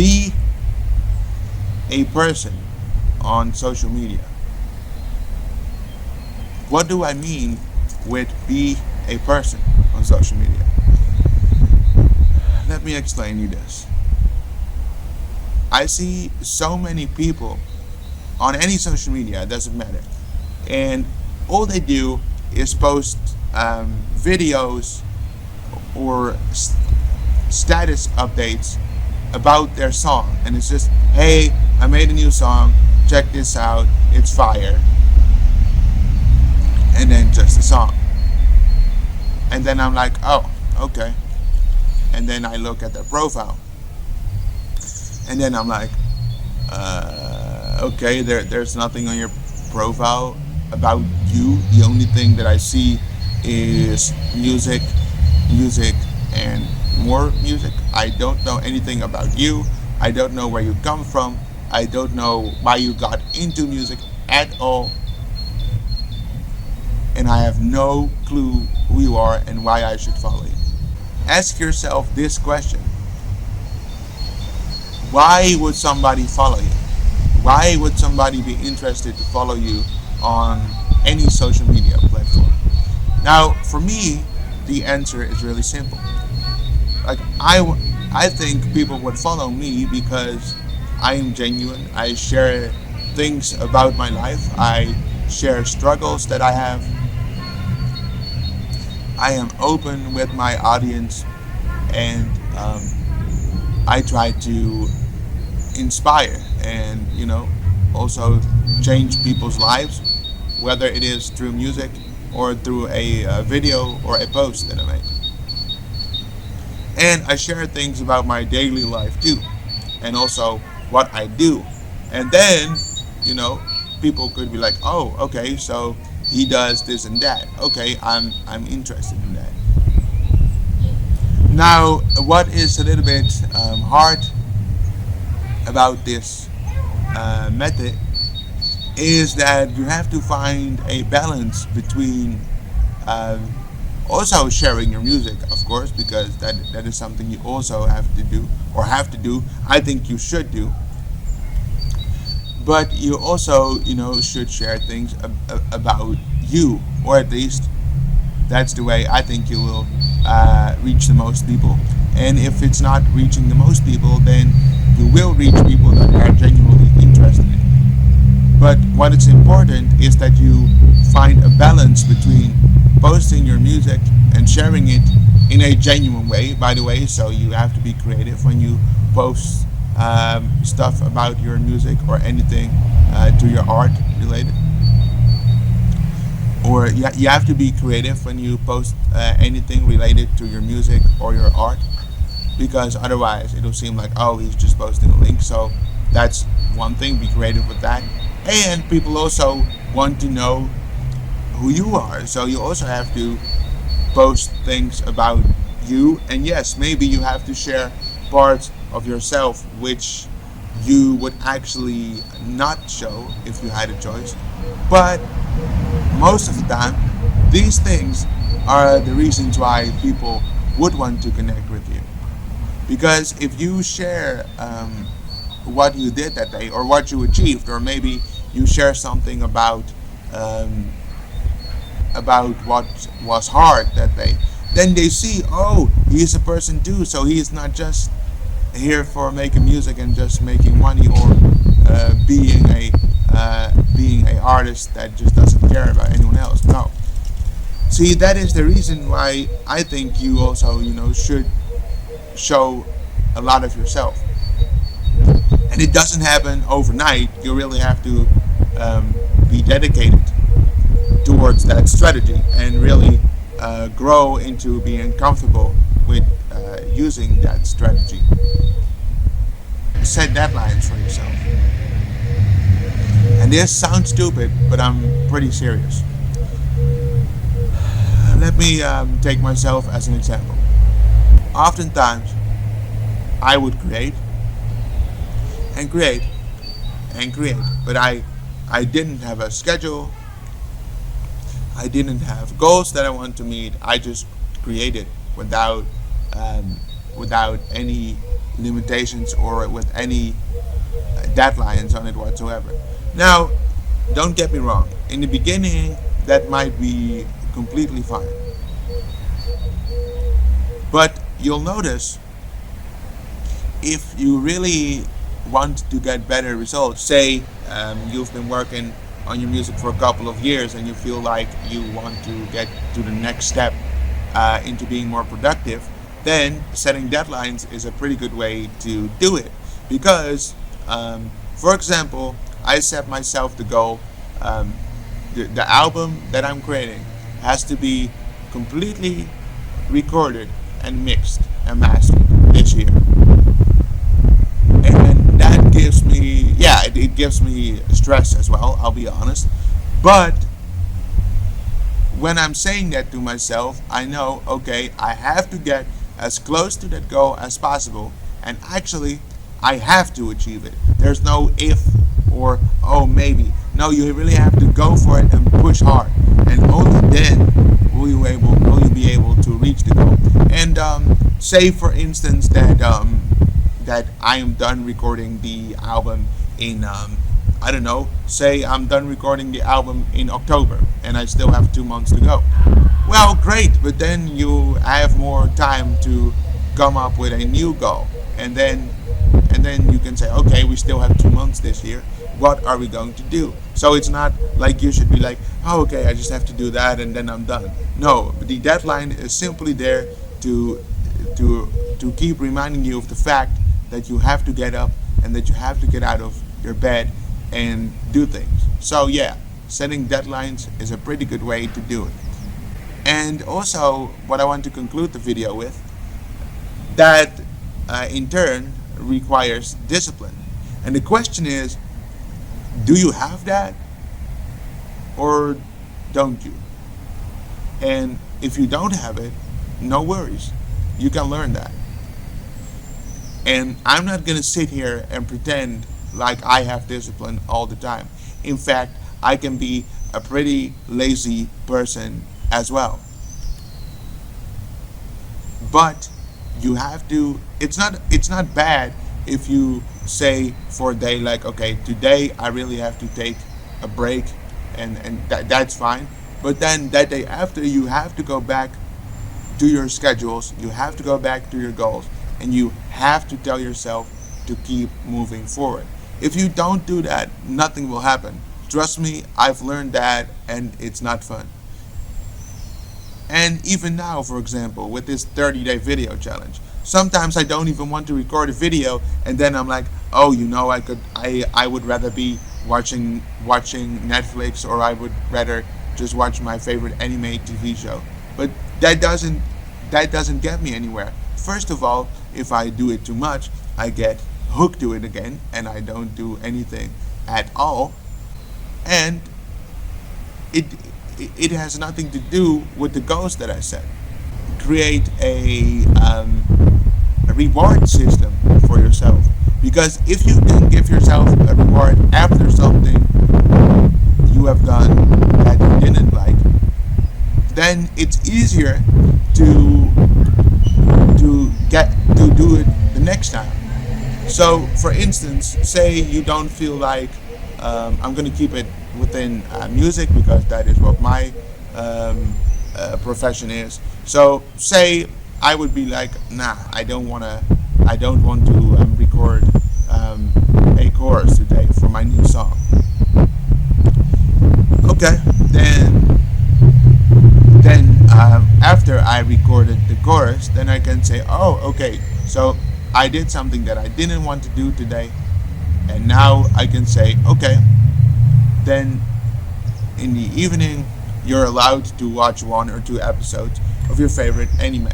be a person on social media. What do I mean with be a person on social media? Let me explain you this. I see so many people on any social media, it doesn't matter, and all they do is post videos or status updates about their song, and it's just, hey, I made a new song, check this out, it's fire, and then just a song. And then I'm like, oh, okay. And then I look at their profile, and then I'm like, okay, there's nothing on your profile about you. The only thing that I see is music, and more music. I don't know anything about you. I don't know where you come from. I don't know why you got into music at all. And I have no clue who you are and why I should follow you. Ask yourself this question. Why would somebody follow you? Why would somebody be interested to follow you on any social media platform? Now, for me, the answer is really simple. Like, I think people would follow me because I am genuine. I share things about my life. I share struggles that I have. I am open with my audience, and I try to inspire and also change people's lives, whether it is through music or through a video or a post that I make. And I share things about my daily life too, and also what I do. And then, people could be like, oh, okay, so he does this and that. Okay, I'm interested in that. Now, what is a little bit hard about this method is that you have to find a balance between also sharing your music, of course, because that is something you also have to do, or have to do. I think you should do. But you also, should share things about you, or at least that's the way I think you will reach the most people. And if it's not reaching the most people, then you will reach people that are genuinely interested in it. But what is important is that you find a balance between posting your music and sharing it in a genuine way, by the way. So you have to be creative when you post stuff about your music or anything to your art related. Or you have to be creative when you post anything related to your music or your art, because otherwise it'll seem like, oh, he's just posting a link. So that's one thing, be creative with that. And people also want to know who you are, so you also have to post things about you. And yes, maybe you have to share parts of yourself which you would actually not show if you had a choice. But most of the time, these things are the reasons why people would want to connect with you. Because if you share what you did that day, or what you achieved, or maybe you share something about what was hard that day, then they see, oh, he's a person too, so he is not just here for making music and just making money, or being a artist that just doesn't care about anyone else. No. See, that is the reason why I think you also, should show a lot of yourself. And it doesn't happen overnight. You really have to be dedicated towards that strategy, and really grow into being comfortable with using that strategy. Set deadlines for yourself. And this sounds stupid, but I'm pretty serious. Let me take myself as an example. Oftentimes, I would create and create and create, but I didn't have a schedule. I didn't have goals that I wanted to meet. I just created without any limitations or with any deadlines on it whatsoever. Now, don't get me wrong. In the beginning, that might be completely fine, but you'll notice if you really want to get better results, say you've been working on your music for a couple of years and you feel like you want to get to the next step into being more productive, then setting deadlines is a pretty good way to do it. Because, for example, I set myself the goal, um, the album that I'm creating has to be completely recorded and mixed and mastered this year. And that gives me, yeah, it gives me stress as well, I'll be honest. But when I'm saying that to myself, I know, okay, I have to get as close to that goal as possible, and actually, I have to achieve it. There's no if or oh maybe. No, you really have to go for it and push hard, and only then will you be able to reach the goal. And say, for instance, that I am done recording the album in I don't know, say I'm done recording the album in October and I still have 2 months to go. Well, great, but then you have more time to come up with a new goal, and then you can say, okay, we still have 2 months this year. What are we going to do? So it's not like you should be like, oh, okay, I just have to do that and then I'm done. No, the deadline is simply there to to keep reminding you of the fact that you have to get up and that you have to get out of your bed and do things. So yeah, setting deadlines is a pretty good way to do it. And also, what I want to conclude the video with, that in turn requires discipline. And the question is, do you have that or don't you? And if you don't have it, no worries. You can learn that. And I'm not going to sit here and pretend like I have discipline all the time. In fact, I can be a pretty lazy person as well. But you have to, it's not bad if you say for a day like, okay, today I really have to take a break, and that's fine. But then that day after, you have to go back to your schedules, you have to go back to your goals, and you have to tell yourself to keep moving forward. If you don't do that, nothing will happen. Trust me, I've learned that, and it's not fun. And even now, for example, with this 30-day video challenge, sometimes I don't even want to record a video, and then I'm like, oh, I would rather be watching Netflix, or I would rather just watch my favorite anime TV show. But that doesn't get me anywhere. First of all, if I do it too much, I get hooked to it again, and I don't do anything at all. And it has nothing to do with the goals that I set. Create a reward system for yourself, because if you can give yourself a reward after something you have done that you didn't like, then it's easier to do it the next time. So, for instance, say you don't feel like, I'm going to keep it within music because that is what my profession is. So, say I would be like, nah, I don't want to record a chorus today for my new song. Okay, then after I recorded the chorus, then I can say, oh, okay, so I did something that I didn't want to do today, and now I can say, okay, then in the evening you're allowed to watch 1 or 2 episodes of your favorite anime.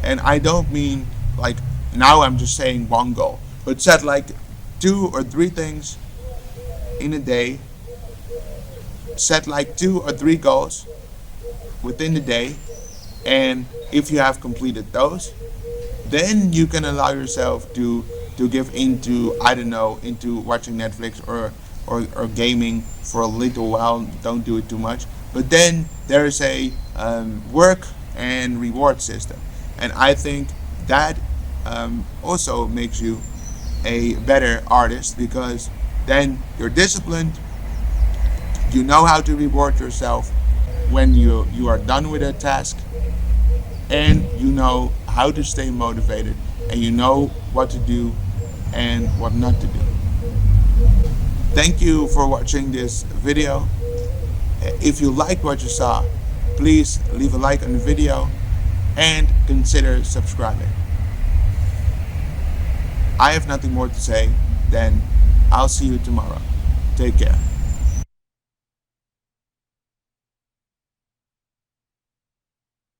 And I don't mean like, now I'm just saying one goal, but set like 2 or 3 things in a day. Set like 2 or 3 goals within the day, and if you have completed those, then you can allow yourself to give into, I don't know, into watching Netflix or gaming for a little while. Don't do it too much. But then there is a work and reward system, and I think that also makes you a better artist, because then you're disciplined, you know how to reward yourself when you are done with a task, and you know how to stay motivated, and you know what to do and what not to do. Thank you for watching this video. If you liked what you saw, please leave a like on the video and consider subscribing. I have nothing more to say than I'll see you tomorrow. Take care.